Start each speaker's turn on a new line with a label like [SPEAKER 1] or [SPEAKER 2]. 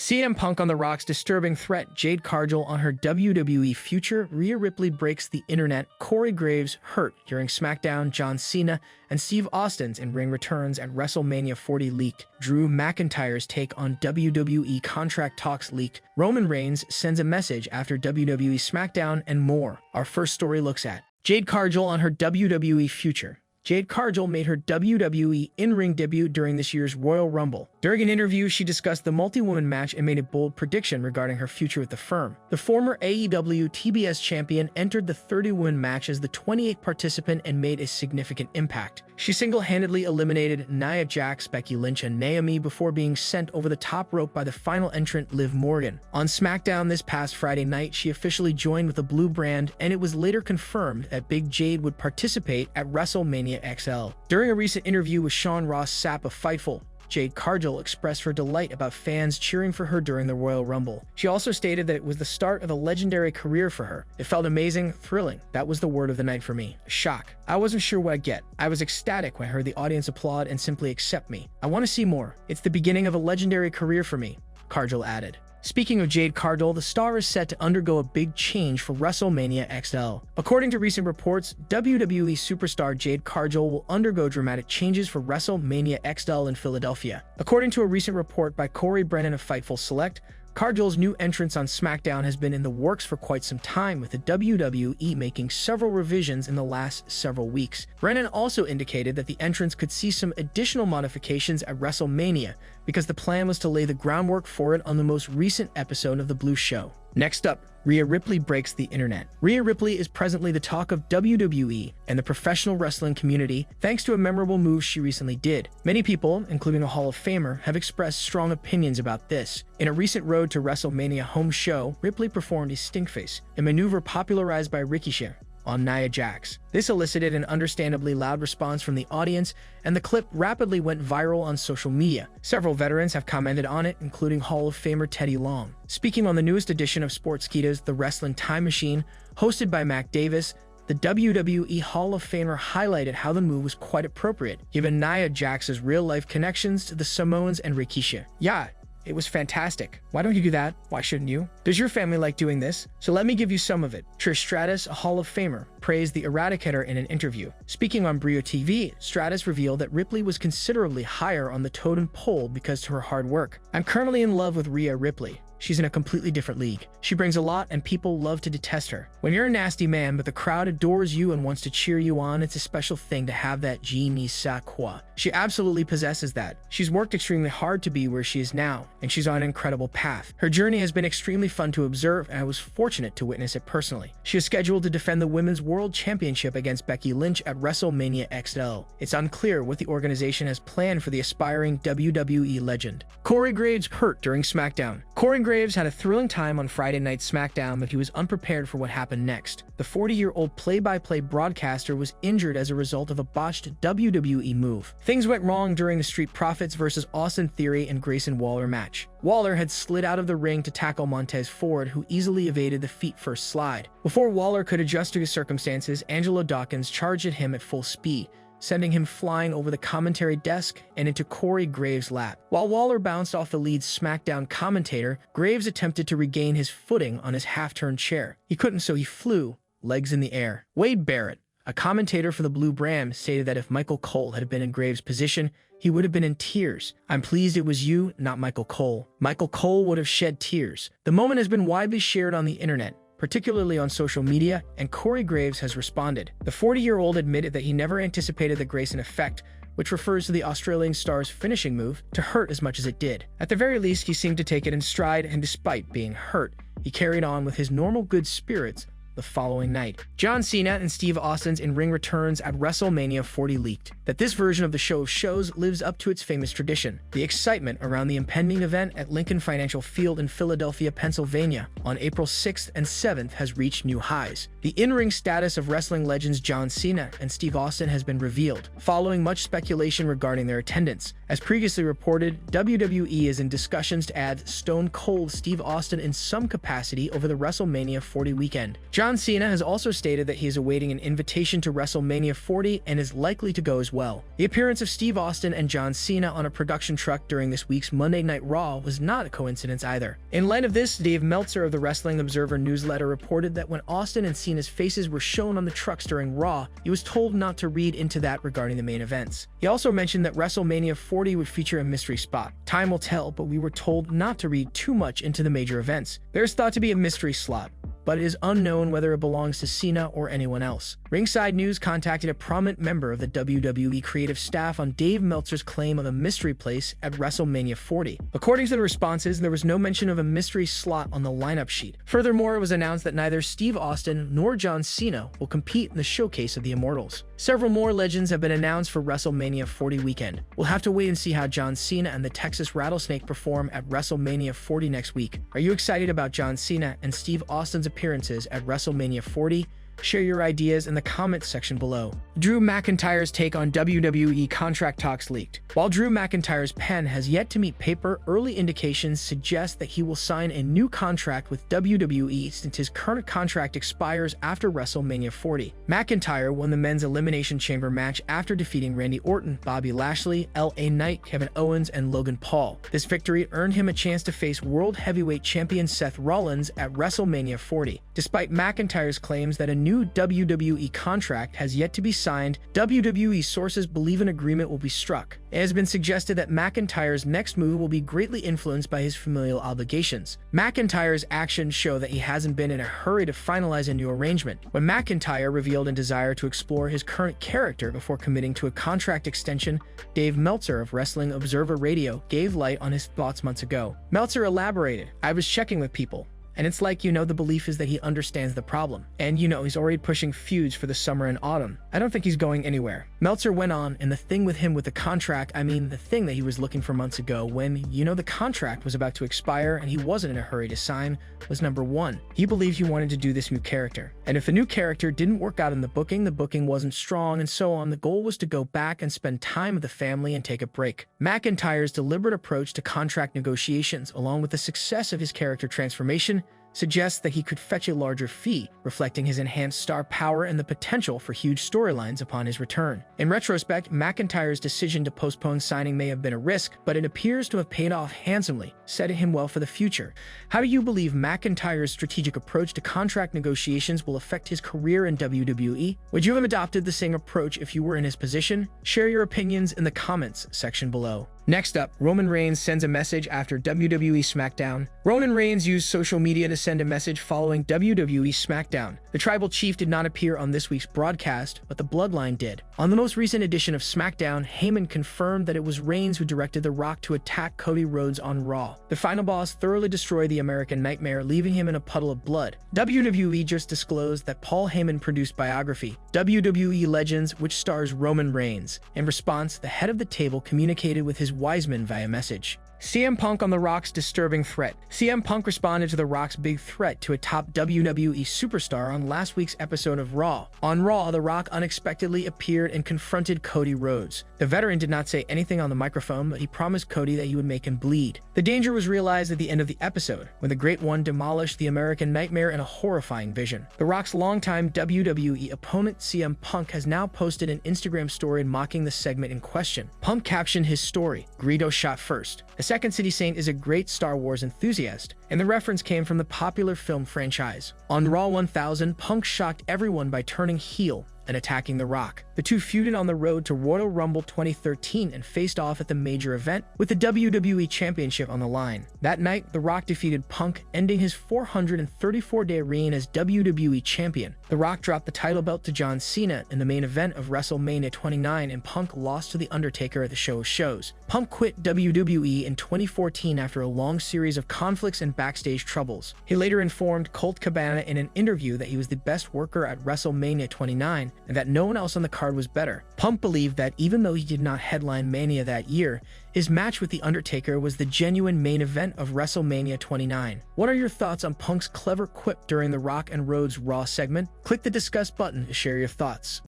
[SPEAKER 1] CM Punk on The Rock's disturbing threat, Jade Cargill on her WWE future, Rhea Ripley breaks the internet, Cory Graves hurt during SmackDown, John Cena and Steve Austins in ring returns at WrestleMania 40 leaked, Drew McIntyre's take on WWE contract talks leaked, Roman Reigns sends a message after WWE SmackDown, and more. Our first story looks at Jade Cargill on her WWE future. Jade Cargill made her WWE in-ring debut during this year's Royal Rumble. During an interview, she discussed the multi-woman match and made a bold prediction regarding her future with the firm. The former AEW TBS champion entered the 30-woman match as the 28th participant and made a significant impact. She single-handedly eliminated Nia Jax, Becky Lynch, and Naomi before being sent over the top rope by the final entrant Liv Morgan. On SmackDown this past Friday night, she officially joined with the Blue brand, and it was later confirmed that Big Jade would participate at WrestleMania XL. During a recent interview with Sean Ross Sapp of Fightful, Jade Cargill expressed her delight about fans cheering for her during the Royal Rumble. She also stated that it was the start of a legendary career for her. It felt amazing, thrilling. That was the word of the night for me. A shock. I wasn't sure what I'd get. I was ecstatic when I heard the audience applaud and simply accept me. I want to see more. It's the beginning of a legendary career for me, Cargill added. Speaking of Jade Cargill, the star is set to undergo a big change for WrestleMania XL. According to recent reports, WWE superstar Jade Cargill will undergo dramatic changes for WrestleMania XL in Philadelphia. According to a recent report by Cory Brennan of Fightful Select, Cargill's new entrance on SmackDown has been in the works for quite some time, with the WWE making several revisions in the last several weeks. Brennan also indicated that the entrance could see some additional modifications at WrestleMania, because the plan was to lay the groundwork for it on the most recent episode of The Blue Show. Next up, Rhea Ripley breaks the internet. Rhea Ripley is presently the talk of WWE and the professional wrestling community thanks to a memorable move she recently did. Many people, including a Hall of Famer, have expressed strong opinions about this. In a recent Road to WrestleMania home show, Ripley performed a stinkface, a maneuver popularized by Ricochet, on Nia Jax. This elicited an understandably loud response from the audience, and the clip rapidly went viral on social media. Several veterans have commented on it, including Hall of Famer Teddy Long. Speaking on the newest edition of Sportskeeda's The Wrestling Time Machine, hosted by Mac Davis, the WWE Hall of Famer highlighted how the move was quite appropriate, given Nia Jax's real-life connections to the Samoans and Ricochet. Yeah, it was fantastic. Why don't you do that? Why shouldn't you? Does your family like doing this? So let me give you some of it. Trish Stratus, a Hall of Famer, praised the Eradicator in an interview. Speaking on Brio TV, Stratus revealed that Ripley was considerably higher on the totem pole because of her hard work. I'm currently in love with Rhea Ripley. She's in a completely different league. She brings a lot and people love to detest her. When you're a nasty man but the crowd adores you and wants to cheer you on, it's a special thing to have that je ne sais quoi. She absolutely possesses that. She's worked extremely hard to be where she is now, and she's on an incredible path. Her journey has been extremely fun to observe, and I was fortunate to witness it personally. She is scheduled to defend the Women's World Championship against Becky Lynch at WrestleMania XL. It's unclear what the organization has planned for the aspiring WWE legend. Cory Graves hurt during SmackDown. Cory Graves had a thrilling time on Friday Night SmackDown, but he was unprepared for what happened next. The 40-year-old play-by-play broadcaster was injured as a result of a botched WWE move. Things went wrong during the Street Profits vs. Austin Theory and Grayson Waller match. Waller had slid out of the ring to tackle Montez Ford, who easily evaded the feet-first slide. Before Waller could adjust to his circumstances, Angelo Dawkins charged at him at full speed, sending him flying over the commentary desk and into Cory Graves' lap. While Waller bounced off the lead SmackDown commentator, Graves attempted to regain his footing on his half-turned chair. He couldn't, so he flew, legs in the air. Wade Barrett, a commentator for the Blue Brand, stated that if Michael Cole had been in Graves' position, he would have been in tears. I'm pleased it was you, not Michael Cole. Michael Cole would have shed tears. The moment has been widely shared on the internet, particularly on social media, and Cory Graves has responded. The 40-year-old admitted that he never anticipated the Grayson effect, which refers to the Australian star's finishing move, to hurt as much as it did. At the very least, he seemed to take it in stride, and despite being hurt, he carried on with his normal good spirits the following night. John Cena and Steve Austins in ring returns at WrestleMania 40 leaked that this version of the show of shows lives up to its famous tradition. The excitement around the impending event at Lincoln Financial Field in Philadelphia, Pennsylvania on April 6th and 7th has reached new highs. The in-ring status of wrestling legends John Cena and Steve Austin has been revealed, following much speculation regarding their attendance. As previously reported, WWE is in discussions to add Stone Cold Steve Austin in some capacity over the WrestleMania 40 weekend. John John Cena has also stated that he is awaiting an invitation to WrestleMania 40 and is likely to go as well. The appearance of Steve Austin and John Cena on a production truck during this week's Monday Night Raw was not a coincidence either. In light of this, Dave Meltzer of the Wrestling Observer newsletter reported that when Austin and Cena's faces were shown on the trucks during Raw, he was told not to read into that regarding the main events. He also mentioned that WrestleMania 40 would feature a mystery spot. Time will tell, but we were told not to read too much into the major events. There's thought to be a mystery slot, but it is unknown whether it belongs to Cena or anyone else. Ringside News contacted a prominent member of the WWE creative staff on Dave Meltzer's claim of a mystery place at WrestleMania 40. According to the responses, there was no mention of a mystery slot on the lineup sheet. Furthermore, it was announced that neither Steve Austin nor John Cena will compete in the Showcase of the Immortals. Several more legends have been announced for WrestleMania 40 weekend. We'll have to wait and see how John Cena and the Texas Rattlesnake perform at WrestleMania 40 next week. Are you excited about John Cena and Steve Austin's appearances at WrestleMania 40? Share your ideas in the comments section below. Drew McIntyre's take on WWE contract talks leaked. While Drew McIntyre's pen has yet to meet paper, early indications suggest that he will sign a new contract with WWE since his current contract expires after WrestleMania 40. McIntyre won the men's Elimination Chamber match after defeating Randy Orton, Bobby Lashley, LA Knight, Kevin Owens, and Logan Paul. This victory earned him a chance to face World Heavyweight Champion Seth Rollins at WrestleMania 40. Despite McIntyre's claims that a new WWE contract has yet to be signed, WWE sources believe an agreement will be struck. It has been suggested that McIntyre's next move will be greatly influenced by his familial obligations. McIntyre's actions show that he hasn't been in a hurry to finalize a new arrangement. When McIntyre revealed a desire to explore his current character before committing to a contract extension, Dave Meltzer of Wrestling Observer Radio gave light on his thoughts months ago. Meltzer elaborated, "I was checking with people. And it's like, the belief is that he understands the problem. And he's already pushing feuds for the summer and autumn. I don't think he's going anywhere." Meltzer went on, and the thing with him with the contract, the thing that he was looking for months ago when, the contract was about to expire and he wasn't in a hurry to sign, was number one. He believed he wanted to do this new character. And if the new character didn't work out in the booking wasn't strong, and so on, the goal was to go back and spend time with the family and take a break. McIntyre's deliberate approach to contract negotiations, along with the success of his character transformation, suggests that he could fetch a larger fee, reflecting his enhanced star power and the potential for huge storylines upon his return. In retrospect, McIntyre's decision to postpone signing may have been a risk, but it appears to have paid off handsomely, setting him well for the future. How do you believe McIntyre's strategic approach to contract negotiations will affect his career in WWE? Would you have adopted the same approach if you were in his position? Share your opinions in the comments section below. Next up, Roman Reigns sends a message after WWE SmackDown. Roman Reigns used social media to send a message following WWE SmackDown. The Tribal Chief did not appear on this week's broadcast, but the Bloodline did. On the most recent edition of SmackDown, Heyman confirmed that it was Reigns who directed The Rock to attack Cody Rhodes on Raw. The final boss thoroughly destroyed the American Nightmare, leaving him in a puddle of blood. WWE just disclosed that Paul Heyman produced biography, WWE Legends, which stars Roman Reigns. In response, the head of the table communicated with his Wiseman via message. CM Punk on The Rock's disturbing threat. CM Punk responded to The Rock's big threat to a top WWE superstar on last week's episode of Raw. On Raw, The Rock unexpectedly appeared and confronted Cody Rhodes. The veteran did not say anything on the microphone, but he promised Cody that he would make him bleed. The danger was realized at the end of the episode, when the Great One demolished the American Nightmare in a horrifying vision. The Rock's longtime WWE opponent, CM Punk, has now posted an Instagram story mocking the segment in question. Punk captioned his story, "Greedo shot first." The Second City Saint is a great Star Wars enthusiast, and the reference came from the popular film franchise. On Raw 1000, Punk shocked everyone by turning heel and attacking The Rock. The two feuded on the road to Royal Rumble 2013 and faced off at the major event with the WWE Championship on the line. That night, The Rock defeated Punk, ending his 434-day reign as WWE Champion. The Rock dropped the title belt to John Cena in the main event of WrestleMania 29, and Punk lost to The Undertaker at the show of shows. Punk quit WWE in 2014 after a long series of conflicts and backstage troubles. He later informed Colt Cabana in an interview that he was the best worker at WrestleMania 29 and that no one else on the card was better. Punk believed that even though he did not headline Mania that year, his match with The Undertaker was the genuine main event of WrestleMania 29. What are your thoughts on Punk's clever quip during The Rock and Rhodes Raw segment? Click the discuss button to share your thoughts.